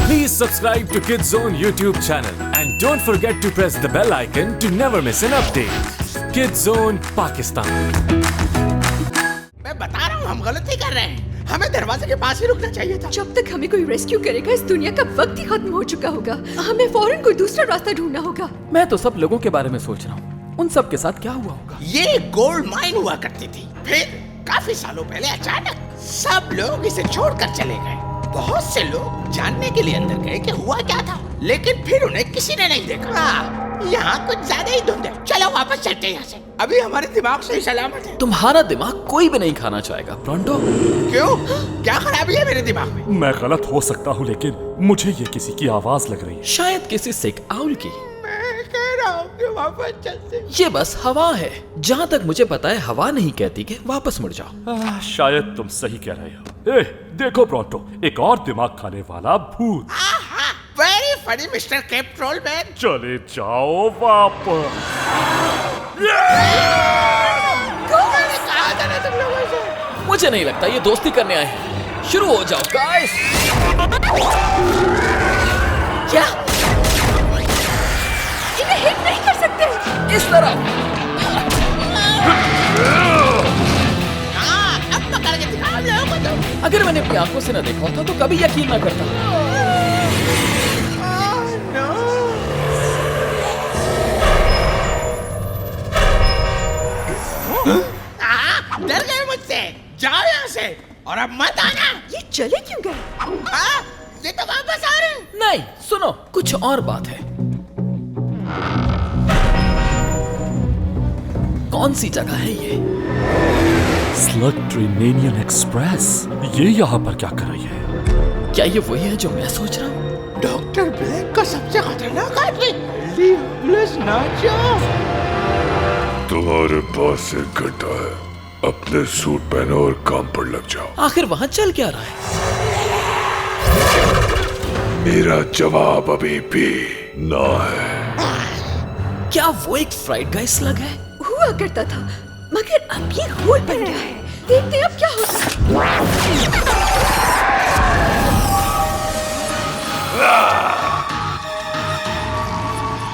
Please subscribe to Kids Zone YouTube channel and don't forget to press the bell icon to never miss an update. Kids Zone Pakistan. मैं बता रहा हूँ हम गलती कर रहे हैं। हमें दरवाजे के पास ही रुकना चाहिए था। जब तक हमें कोई रेस्क्यू करेगा इस दुनिया का वक्त ही खत्म हो चुका होगा। हमें फौरन कोई दूसरा रास्ता ढूंढना होगा। मैं तो सब लोगों के बारे में सोच रहा हूँ, उन सब के साथ क्या हुआ होगा। ये गोल्ड माइन हुआ करती थी, फिर काफी सालों पहले अचानक सब लोग इसे छोड़कर चले गए। बहुत से लोग जानने के लिए अंदर गए कि हुआ क्या था, लेकिन फिर उन्हें किसी ने नहीं देखा। यहाँ कुछ ज्यादा ही धुंध है। चलो वापस चलते हैं यहाँ से। अभी हमारे दिमाग सही सलामत है। तुम्हारा दिमाग कोई भी नहीं खाना चाहेगा ब्रॉन्टो। क्यों? क्या खराबी है मेरे दिमाग में? मैं गलत हो सकता हूँ लेकिन मुझे ये किसी की आवाज लग रही है। शायद किसी सिक आउल की। मैं कह रहा हूँ कि वापस चलते। ये बस हवा है। जहाँ तक मुझे पता है हवा नहीं कहती कि वापस मुड़ जाओ। शायद तुम सही कह रहे हो। देखो ब्रॉन्टो, एक और दिमाग खाने वाला भूत। वेरी फनी मिस्टर कैप्ट्रोल मैन। चले जाओ वापस। कहा था ना तुम लोगों से। मुझे नहीं लगता ये दोस्ती करने आए हैं। शुरू हो जाओ गाइस। क्या? इन्हें हिट नहीं कर सकते। इस तरह। अब पकड़ के दिखाओ लोगों को तुम। अगर मैंने अपनी आंखों से न देखा होता तो कभी यकीन न करता। डर गए मुझसे? जाओ यहाँ से और अब मत आना। ये चले क्यों गए? ये तो वापस आ रहे हैं। नहीं सुनो, कुछ और बात है। कौन सी जगह है ये? स्लग ट्रेनेनियन एक्सप्रेस। ये यहाँ पर क्या कर रही है? क्या ये वही है जो मैं सोच रहा हूँ? डॉक्टर ब्लैक का सबसे खतरनाक आदमी। लीवलेस नाचो। तुम्हारे पास 1 घंटा है, अपने सूट पहनो और काम पर लग जाओ। आखिर वहाँ चल क्या रहा है? मेरा जवाब अभी भी ना है। क्या वो एक फ्राइड गाइस स्लग है? हुआ करता था, मगर अब ये होल बन गया है। देखते हैं अब क्या होता है।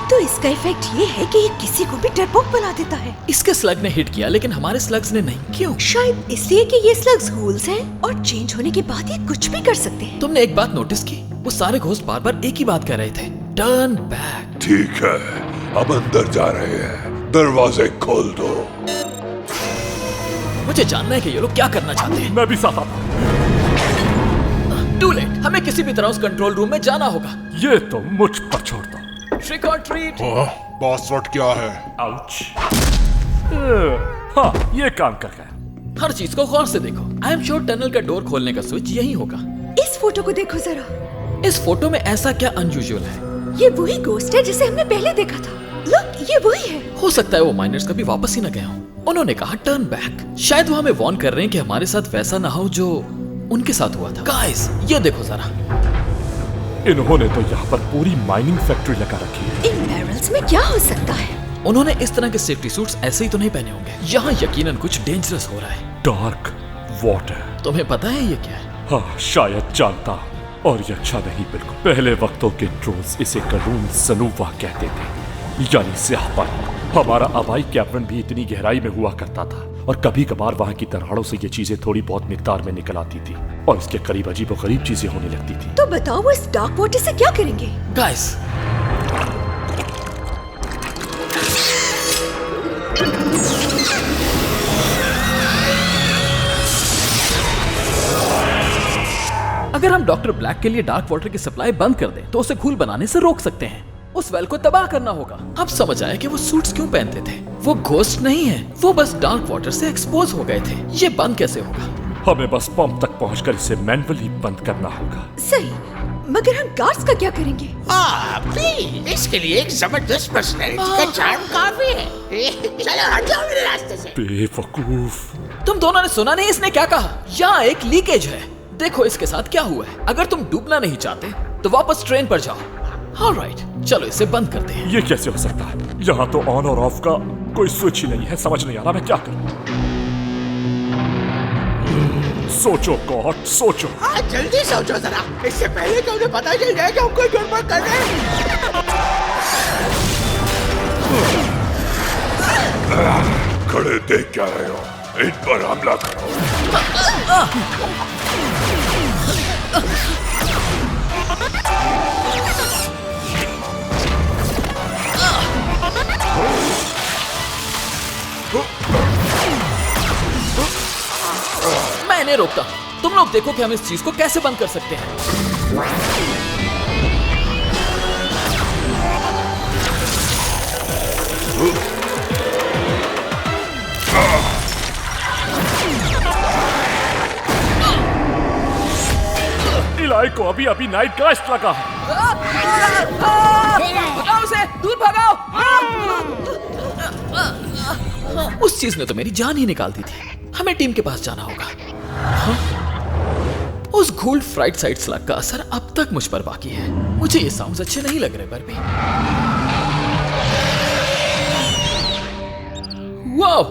तो इसका इफेक्ट ये है कि ये किसी को भी डरपोक बना देता है। इसके स्लग ने हिट किया लेकिन हमारे स्लग्स ने नहीं। क्यों? शायद इसलिए कि ये स्लग्स होल्स हैं और चेंज होने के बाद ये कुछ भी कर सकते हैं। तुमने एक बात नोटिस की? वो सारे घोस्ट बार बार एक ही बात कर रहे थे, टर्न बैक। ठीक है, अब अंदर जा रहे हैं, दरवाजे खोल दो। मुझे जानना है कि ये लोग क्या करना चाहते हैं। मैं भी साथ आता हूँ। टू लेट, हमें किसी भी तरह उस कंट्रोल रूम में जाना होगा। ये तो मुझ पर छोड़ दो। ट्रिक और ट्रीट। पासवर्ड क्या है? आउच। हाँ, ये काम कर गया। हर चीज को गौर से देखो। आई एम श्योर टनल का डोर खोलने का स्विच यही होगा। इस फोटो को देखो जरा। इस फोटो में ऐसा क्या अनयूजुअल है? ये वही गोस्ट है जिसे हमने पहले देखा था। लुक, ये वही है। हो सकता है वो माइनर्स कभी वापस ही न गए हों। उन्होंने कहा टर्न बैक। शायद वो हमें वार्न कर रहे हैं कि हमारे साथ वैसा ना हो जो उनके साथ हुआ था। गाइस, ये देखो जरा। इन्होंने तो यहाँ पर पूरी माइनिंग फैक्ट्री लगा रखी है। इन बैरल्स में क्या हो सकता है? उन्होंने इस तरह के सेफ्टी सूट्स ऐसे ही तो नहीं पहने होंगे। यहाँ यकीनन कुछ डेंजरस हो रहा है। Dark water. तुम्हें पता है ये क्या है? हाँ, शायद जानता हूँ, और ये अच्छा नहीं बिल्कुल। पहले वक्तों के ट्रोल्स इसे करून सनूवा कहते थे, यानी स्याह पानी। हमारा आबाई कैवर्न भी इतनी गहराई में हुआ करता था और कभी कभार वहाँ की दरारों से ये चीजें थोड़ी बहुत मिकदार में निकल आती थी और इसके करीब अजीबोगरीब चीजें होने लगती थी। तो बताओ वो इस डार्क वाटर से क्या करेंगे? गाइस, अगर हम डॉक्टर ब्लैक के लिए डार्क वाटर की सप्लाई बंद कर दें तो उसे घूल बनाने से रोक सकते हैं। उस वेल को तबाह करना होगा। अब समझ आया कि वो सूट्स क्यों पहनते थे। वो घोस्ट नहीं है, वो बस डार्क वाटर से एक्सपोज हो गए थे। ये बंद कैसे होगा? हमें बस पंप तक पहुंचकर इसे मैन्युअली बंद करना होगा। सही, मगर हम गार्ड्स का क्या करेंगे? प्लीज, इसके लिए एक जबरदस्त पर्सनैलिटी का चार्म काफी है। चलो हट जाओ मेरे रास्ते से। बेवकूफ। तुम दोनों ने सुना नहीं इसने क्या कहा? यहाँ एक लीकेज है। देखो इसके साथ क्या हुआ है। अगर तुम डूबना नहीं चाहते तो वापस ट्रेन पर जाओ। ऑलराइट, चलो इसे बंद करते हैं। ये कैसे हो सकता है? यहाँ तो ऑन और ऑफ का कोई स्विच ही नहीं है। समझ नहीं आ रहा मैं क्या करूँ। सोचो गॉड, सोचो। हाँ जल्दी सोचो जरा, इससे पहले कि उन्हें पता चल जाए कि हम कोई गड़बड़ कर रहे हैं। खड़े देख क्या रहे हो? इन पर हमला करो। मैं नहीं रोकता, तुम लोग देखो कि हम इस चीज को कैसे बंद कर सकते हैं। इलाई को अभी अभी नाइट गास्ट लगा है। भगाओ उसे, दूर भगाओ। उस चीज ने तो मेरी जान ही निकाल दी थी। हमें टीम के पास जाना होगा। हाँ? उस घोल्ड फ्राइड साइड स्लग का असर अब तक मुझ पर बाकी है। मुझे ये साउंड्स अच्छे नहीं लग रहे बर्बी। वाओ,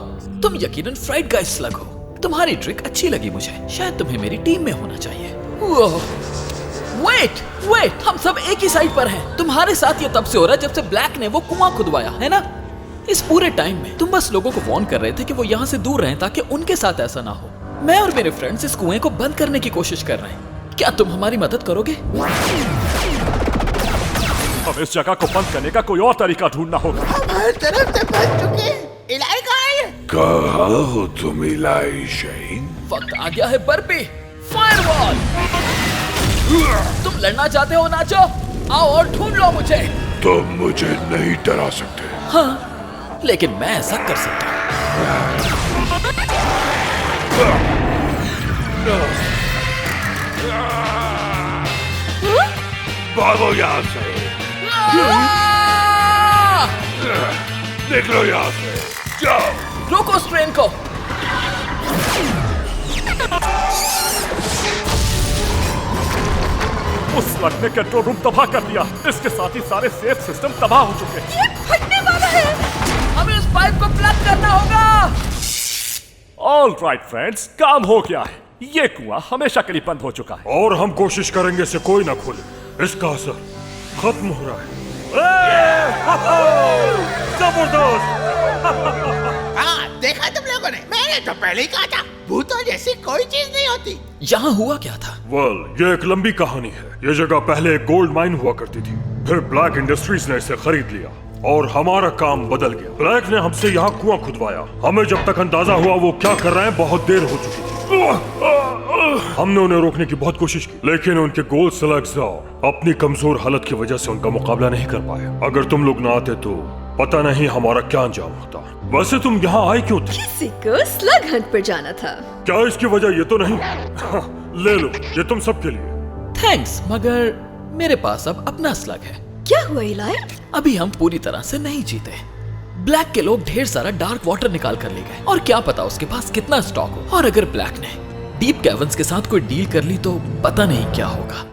तुम यकीनन फ्राइड गाइस स्लग हो। तुम्हारी ट्रिक अच्छी लगी मुझे। शायद तुम्हें मेरी टीम में होना चाहिए। वेट, हम सब एक ही साइड पर हैं। तुम्हारे साथ ये तब से हो रहा है जब से ब्लैक ने वो कुआं खुदवाया है ना। इस पूरे टाइम में तुम बस लोगों को वार्न कर रहे थे कि वो यहाँ से दूर रहें ताकि उनके साथ ऐसा ना हो। मैं और मेरे फ्रेंड्स इस कुएं को बंद करने की कोशिश कर रहे हैं। क्या तुम हमारी मदद करोगे? अब इस जगह को बंद करने का कोई और तरीका ढूंढना होगा। हम हर तरफ से बच चुके हैं। इलाई कहाँ? कहाँ हो तुम इलाई शेन? वक्त आ गया है बर्बी। फायरवॉल। तुम लड़ना चाहते हो? नाचो, आओ और ढूंढ लो मुझे। तुम मुझे नहीं डरा सकते। हाँ, लेकिन मैं ऐसा कर सकता हूँ। भागो यहाँ से। निकलो यहाँ से, जाओ। रोको उस ट्रेन को। उस स्लग ने कंट्रोल रूम तबाह कर दिया। इसके साथ ही सारे सेफ सिस्टम तबाह हो चुके हैं। ये फटने वाला है। हमें उस पाइप को प्लग करना होगा। ऑल राइट फ्रेंड्स, काम हो गया है। ये कुआं हमेशा के लिए बंद हो चुका है। और हम कोशिश करेंगे इसे कोई ना खोले। इसका असर खत्म हो रहा है। जबरदस्त। हाँ देखा तुम लोगों ने? मैंने तो पहले ही कहा था, भूतों जैसी कोई चीज नहीं होती। यहाँ हुआ क्या था? ये एक लंबी कहानी है। ये जगह पहले एक गोल्ड माइन हुआ करती थी। फिर ब्लैक इंडस्ट्रीज ने इसे खरीद लिया और हमारा काम बदल गया। ब्लैक ने हमसे यहाँ कुआं खुदवाया। हमें जब तक अंदाजा हुआ वो क्या कर रहे हैं बहुत देर हो चुकी थी। हमने उन्हें रोकने की बहुत कोशिश की, लेकिन उनके गोल्ड स्लग्स अपनी कमजोर हालत की वजह से उनका मुकाबला नहीं कर पाए। अगर तुम लोग ना आते तो पता नहीं हमारा क्या अंजाम होता। वैसे तुम यहाँ आए क्यों थे? किसी को स्लग हंट पर जाना था। क्या इसकी वजह ये तो नहीं? ले लो, ये तुम सबके लिए। थैंक्स, मगर मेरे पास अब अपना स्लग है। क्या हुआ इलाई? अभी हम पूरी तरह से नहीं जीते। ब्लैक के लोग ढेर सारा डार्क वाटर निकाल कर ले गए और क्या पता उसके पास कितना स्टॉक हो। और अगर ब्लैक ने डीप कैवर्न्स के साथ कोई डील कर ली तो पता नहीं क्या होगा।